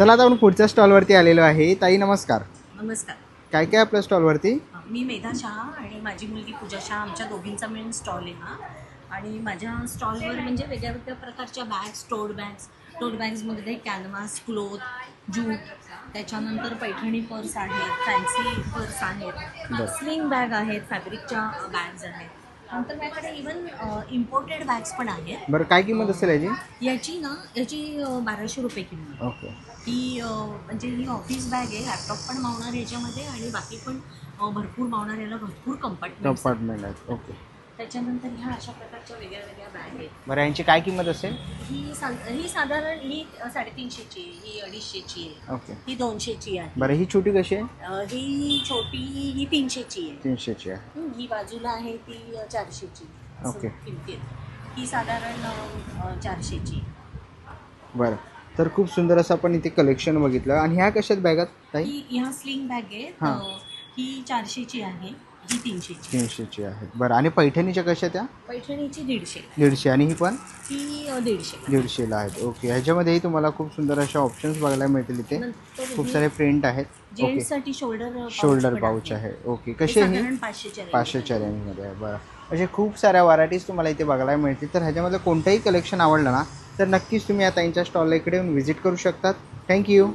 चला आता आपण पुढच्या स्टॉलवरती आलेलो आहे. ताई नमस्कार. नमस्कार. काय काय आपल्या स्टॉलवरती? मी मेधा शहा आणि माझी मुलगी पूजा शहा, आमच्या दोघींचा मिळून स्टॉल आहे हा. आणि माझ्या स्टॉलवर म्हणजे वेगळ्या वेगळ्या प्रकारच्या बॅग्स, टोट बॅग्समध्ये कॅनव्हास, क्लोथ, जूट, त्याच्यानंतर पैठणी पर्स आहेत, फॅन्सी पर्स आहेत, स्लिंग बॅग आहेत, फॅब्रिकच्या बॅग्स आहेत. नंतर माझ्याकडे इवन इम्पोर्टेड बॅग्स पण आहेत. बरं काय किंमत असेल याची? याची 1200 रुपये किंमत. ओके. ही म्हणजे ही ऑफिस बॅग आहे. लॅपटॉप पण मावणार याच्यामध्ये आणि बाकी पण भरपूर मावणार. याला भरपूर कंपार्टमेंट आहेत. ओके. त्याच्यानंतर ह्या अशा प्रकारच्या वेगळ्या वेगळ्या बॅग आहेत. बरं यांची काय किंमत असेल? ही साधारण 350ची आहे, ही 250ची आहे, ओके. ही 200ची आहे. बरं ही छोटी कशी आहे? ही छोटी ही 300ची आहे. 300ची आहे. ही बाजूला आहे ती 400ची. ओके. किमती आहेत. ही साधारण 400ची. बरं तर खूप सुंदर असं आपण इथे कलेक्शन बघितलं. आणि ह्या कशात बॅगात ताई? ह्या स्लिंग बॅग आहेत. ही 400ची आहे, ही 300ची. 300ची आहे. बरं आणि पैठणीच्या कशा त्या? पैठणीची 150. 150. आणि ही पण? ही 150. 150ला आहेत. ओके. ह्याच्यामध्येही तुम्हाला खूप सुंदर अशा ऑप्शन्स बघायला मिळतील. इथे खूप सारे प्रिंट आहेत. जेंट्ससाठी शोल्डर पाऊच आहे. ओके. कसे हे? 500च्या रेंजमध्ये आहे. बरं असे खूप साऱ्या व्हरायटीज तुम्हाला इथे बघायला मिळतील. तर ह्याच्यामधलं कोणतंही कलेक्शन आवडलं ना तर नक्कीच तुम्ही या ताईंच्या स्टॉलला इकडे येऊन व्हिजिट करू शकतात. थँक्यू.